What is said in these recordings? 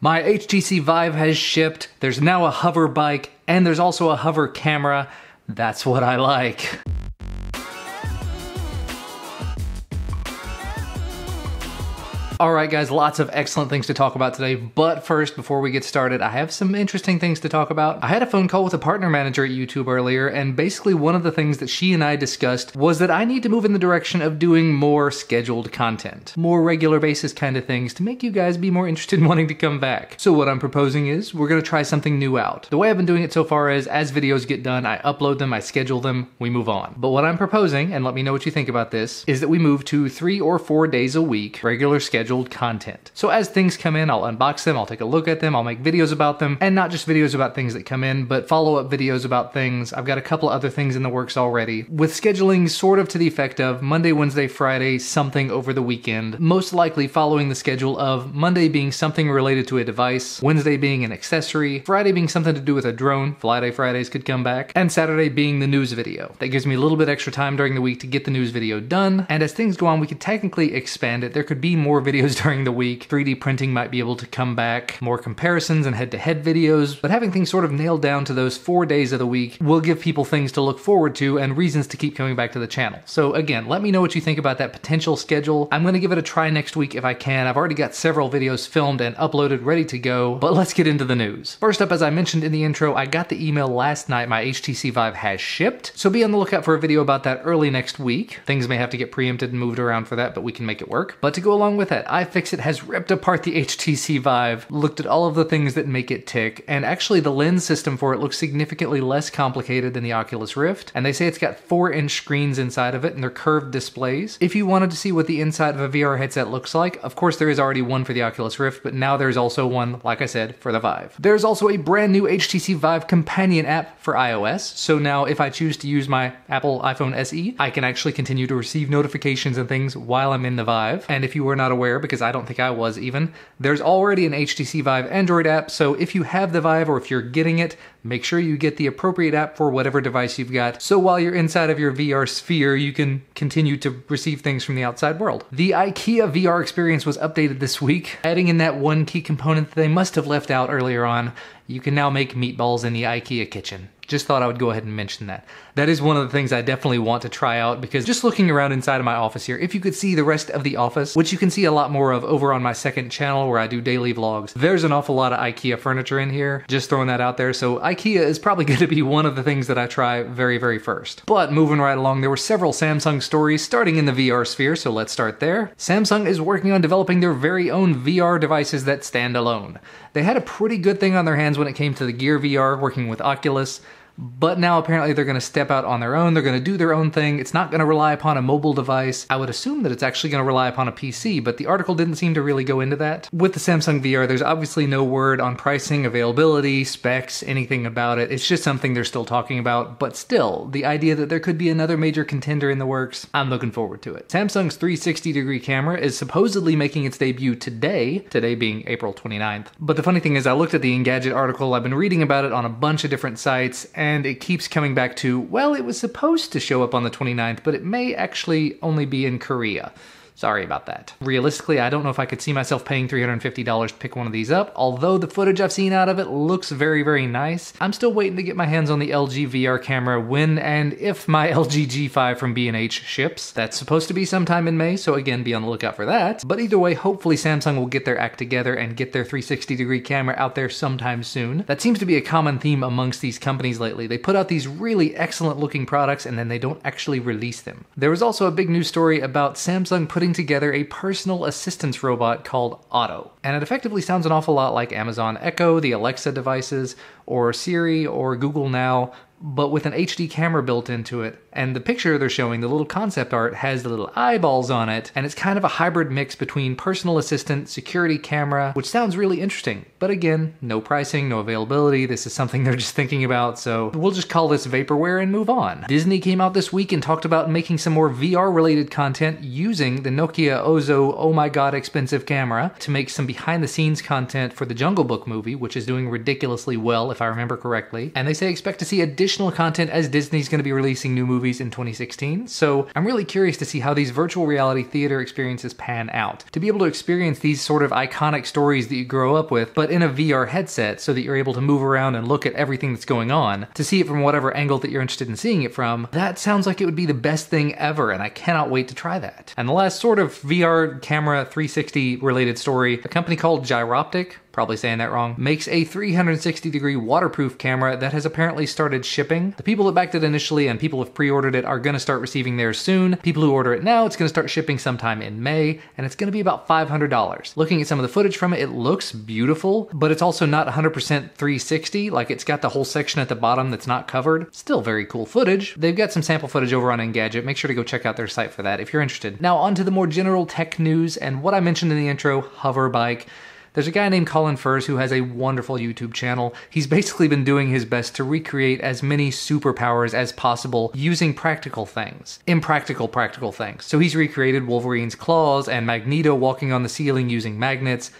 My HTC Vive has shipped, there's now a Hoverbike, and there's also a hover camera. That's what I like. Alright guys, lots of excellent things to talk about today, but first, before we get started, I have some interesting things to talk about. I had a phone call with a partner manager at YouTube earlier, and basically one of the things that she and I discussed was that I need to move in the direction of doing more scheduled content. More regular basis kind of things to make you guys be more interested in wanting to come back. So what I'm proposing is, we're gonna try something new out. The way I've been doing it so far is, as videos get done, I upload them, I schedule them, we move on. But what I'm proposing, and let me know what you think about this, is that we move to 3 or 4 days a week, regular scheduled content. So as things come in, I'll unbox them, I'll take a look at them, I'll make videos about them, and not just videos about things that come in, but follow-up videos about things. I've got a couple other things in the works already, with scheduling sort of to the effect of Monday, Wednesday, Friday, something over the weekend, most likely following the schedule of Monday being something related to a device, Wednesday being an accessory, Friday being something to do with a drone, Fridays could come back, and Saturday being the news video. That gives me a little bit extra time during the week to get the news video done, and as things go on, we could technically expand it. There could be more videos during the week. 3D printing might be able to come back, more comparisons and head-to-head videos, but having things sort of nailed down to those 4 days of the week will give people things to look forward to and reasons to keep coming back to the channel. So again, let me know what you think about that potential schedule. I'm gonna give it a try next week if I can. I've already got several videos filmed and uploaded ready to go, but let's get into the news. First up, as I mentioned in the intro, I got the email last night my HTC Vive has shipped, so be on the lookout for a video about that early next week. Things may have to get preempted and moved around for that, but we can make it work. But to go along with that, iFixit has ripped apart the HTC Vive, looked at all of the things that make it tick, and actually the lens system for it looks significantly less complicated than the Oculus Rift, and they say it's got 4-inch screens inside of it, and they're curved displays. If you wanted to see what the inside of a VR headset looks like, of course there is already one for the Oculus Rift, but now there's also one, like I said, for the Vive. There's also a brand new HTC Vive companion app for iOS, so now if I choose to use my Apple iPhone SE, I can actually continue to receive notifications and things while I'm in the Vive. And if you were not aware, because I don't think I was even, there's already an HTC Vive Android app, so if you have the Vive or if you're getting it, make sure you get the appropriate app for whatever device you've got, so while you're inside of your VR sphere, you can continue to receive things from the outside world. The Ikea VR experience was updated this week, adding in that one key component that they must have left out earlier on. You can now make meatballs in the Ikea kitchen. Just thought I would go ahead and mention that. That is one of the things I definitely want to try out, because just looking around inside of my office here, if you could see the rest of the office, which you can see a lot more of over on my second channel where I do daily vlogs, there's an awful lot of Ikea furniture in here. Just throwing that out there. So Ikea is probably going to be one of the things that I try very, very first. But moving right along, there were several Samsung stories starting in the VR sphere, so let's start there. Samsung is working on developing their very own VR devices that stand alone. They had a pretty good thing on their hands when it came to the Gear VR working with Oculus, but now apparently they're going to step out on their own, they're going to do their own thing, it's not going to rely upon a mobile device. I would assume that it's actually going to rely upon a PC, but the article didn't seem to really go into that. With the Samsung VR, there's obviously no word on pricing, availability, specs, anything about it. It's just something they're still talking about, but still, the idea that there could be another major contender in the works, I'm looking forward to it. Samsung's 360-degree camera is supposedly making its debut today being April 29th. But the funny thing is, I looked at the Engadget article, I've been reading about it on a bunch of different sites, and it keeps coming back to, well, it was supposed to show up on the 29th, but it may actually only be in Korea. Sorry about that. Realistically, I don't know if I could see myself paying $350 to pick one of these up, although the footage I've seen out of it looks very, very nice. I'm still waiting to get my hands on the LG VR camera when and if my LG G5 from B&H ships. That's supposed to be sometime in May, so again, be on the lookout for that. But either way, hopefully Samsung will get their act together and get their 360-degree camera out there sometime soon. That seems to be a common theme amongst these companies lately. They put out these really excellent looking products and then they don't actually release them. There was also a big news story about Samsung putting together a personal assistance robot called Otto. And it effectively sounds an awful lot like Amazon Echo, the Alexa devices, or Siri, or Google Now, but with an HD camera built into it. And the picture they're showing, the little concept art, has the little eyeballs on it, and it's kind of a hybrid mix between personal assistant, security camera, which sounds really interesting. But again, no pricing, no availability, this is something they're just thinking about, so we'll just call this vaporware and move on. Disney came out this week and talked about making some more VR-related content using the Nokia OZO oh my god expensive camera to make some behind the scenes content for the Jungle Book movie, which is doing ridiculously well if I remember correctly. And they say expect to see additional content as Disney's going to be releasing new movies in 2016. So I'm really curious to see how these virtual reality theater experiences pan out. To be able to experience these sort of iconic stories that you grow up with, but in a VR headset so that you're able to move around and look at everything that's going on, to see it from whatever angle that you're interested in seeing it from, that sounds like it would be the best thing ever, and I cannot wait to try that. And the last sort of VR camera 360 related story, a company called Giroptic, probably saying that wrong, makes a 360-degree waterproof camera that has apparently started shipping. The people that backed it initially and people who have pre-ordered it are going to start receiving theirs soon. People who order it now, it's going to start shipping sometime in May, and it's going to be about $500. Looking at some of the footage from it, it looks beautiful, but it's also not 100% 360, like it's got the whole section at the bottom that's not covered. Still very cool footage. They've got some sample footage over on Engadget. Make sure to go check out their site for that if you're interested. Now on to the more general tech news and what I mentioned in the intro, Hoverbike. There's a guy named Colin Furze who has a wonderful YouTube channel. He's basically been doing his best to recreate as many superpowers as possible using practical things. Impractical practical things. So he's recreated Wolverine's claws and Magneto walking on the ceiling using magnets.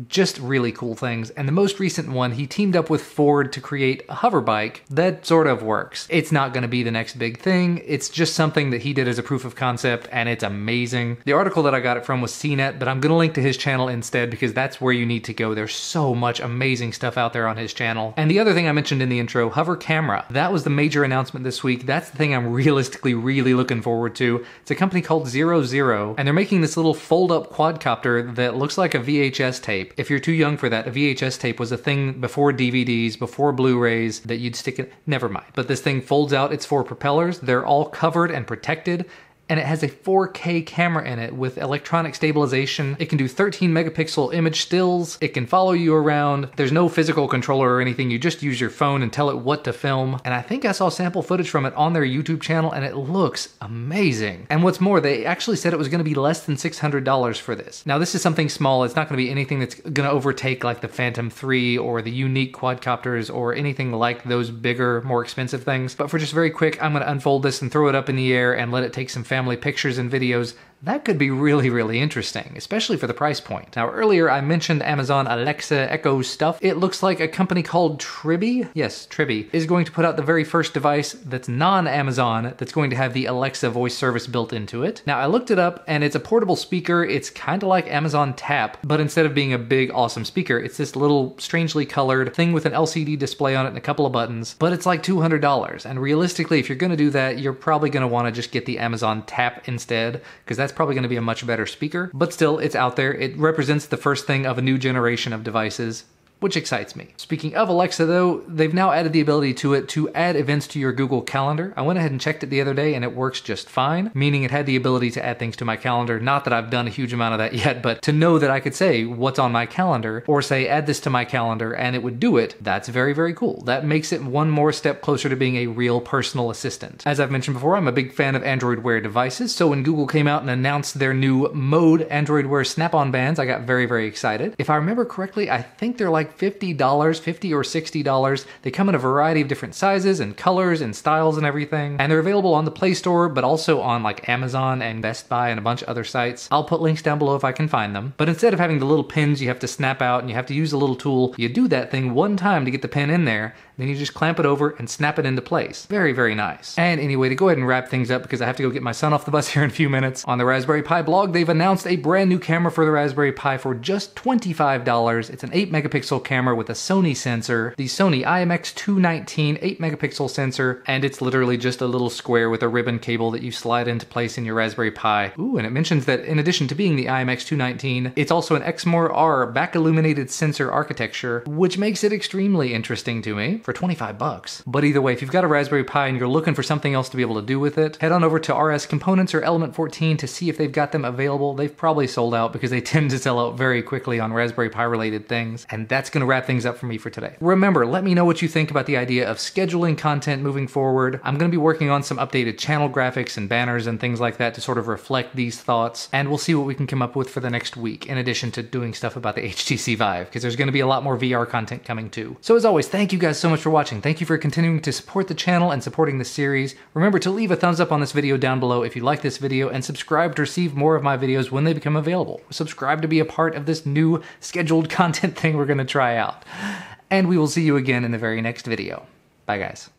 Just really cool things. And the most recent one, he teamed up with Ford to create a hoverbike that sort of works. It's not going to be the next big thing. It's just something that he did as a proof of concept, and it's amazing. The article that I got it from was CNET, but I'm going to link to his channel instead because that's where you need to go. There's so much amazing stuff out there on his channel. And the other thing I mentioned in the intro, hover camera. That was the major announcement this week. That's the thing I'm realistically really looking forward to. It's a company called 00, and they're making this little fold-up quadcopter that looks like a VHS tape. If you're too young for that, a VHS tape was a thing before DVDs, before Blu-rays, that you'd stick it. Never mind. But this thing folds out its 4 propellers. They're all covered and protected. And it has a 4K camera in it with electronic stabilization. It can do 13 megapixel image stills. It can follow you around. There's no physical controller or anything. You just use your phone and tell it what to film. And I think I saw sample footage from it on their YouTube channel and it looks amazing. And what's more, they actually said it was going to be less than $600 for this. Now this is something small. It's not going to be anything that's going to overtake like the Phantom 3 or the unique quadcopters or anything like those bigger, more expensive things. But for just very quick, I'm going to unfold this and throw it up in the air and let it take some family pictures and videos. That could be really, really interesting, especially for the price point. Now, earlier I mentioned Amazon Alexa Echo stuff. It looks like a company called Tribi, yes, Tribi, is going to put out the very first device that's non-Amazon that's going to have the Alexa voice service built into it. Now, I looked it up, and it's a portable speaker. It's kind of like Amazon Tap, but instead of being a big, awesome speaker, it's this little strangely colored thing with an LCD display on it and a couple of buttons, but it's like $200. And realistically, if you're going to do that, you're probably going to want to just get the Amazon Tap instead, because that's probably going to be a much better speaker, but still, it's out there. It represents the first thing of a new generation of devices, which excites me. Speaking of Alexa though, they've now added the ability to it to add events to your Google Calendar. I went ahead and checked it the other day and it works just fine, meaning it had the ability to add things to my calendar. Not that I've done a huge amount of that yet, but to know that I could say what's on my calendar or say add this to my calendar and it would do it, that's very, very cool. That makes it one more step closer to being a real personal assistant. As I've mentioned before, I'm a big fan of Android Wear devices, so when Google came out and announced their new Mode Android Wear Snap-on bands, I got very, very excited. If I remember correctly, I think they're like $50 or $60. They come in a variety of different sizes and colors and styles and everything. And they're available on the Play Store, but also on like Amazon and Best Buy and a bunch of other sites. I'll put links down below if I can find them. But instead of having the little pins you have to snap out and you have to use a little tool, you do that thing one time to get the pin in there, then you just clamp it over and snap it into place. Very, very nice. And anyway, to go ahead and wrap things up because I have to go get my son off the bus here in a few minutes, on the Raspberry Pi blog, they've announced a brand new camera for the Raspberry Pi for just $25. It's an 8 megapixel camera with a Sony sensor, the Sony IMX219 8 megapixel sensor, and it's literally just a little square with a ribbon cable that you slide into place in your Raspberry Pi. Ooh, and it mentions that in addition to being the IMX219, it's also an Exmor-R back illuminated sensor architecture, which makes it extremely interesting to me. For 25 bucks. But either way, if you've got a Raspberry Pi and you're looking for something else to be able to do with it, head on over to RS Components or Element 14 to see if they've got them available. They've probably sold out because they tend to sell out very quickly on Raspberry Pi related things. And that's that's going to wrap things up for me for today. Remember, let me know what you think about the idea of scheduling content moving forward. I'm going to be working on some updated channel graphics and banners and things like that to sort of reflect these thoughts, and we'll see what we can come up with for the next week, in addition to doing stuff about the HTC Vive, because there's going to be a lot more VR content coming too. So as always, thank you guys so much for watching. Thank you for continuing to support the channel and supporting the series. Remember to leave a thumbs up on this video down below if you like this video, and subscribe to receive more of my videos when they become available. Subscribe to be a part of this new scheduled content thing we're going to try out. And we will see you again in the very next video. Bye guys.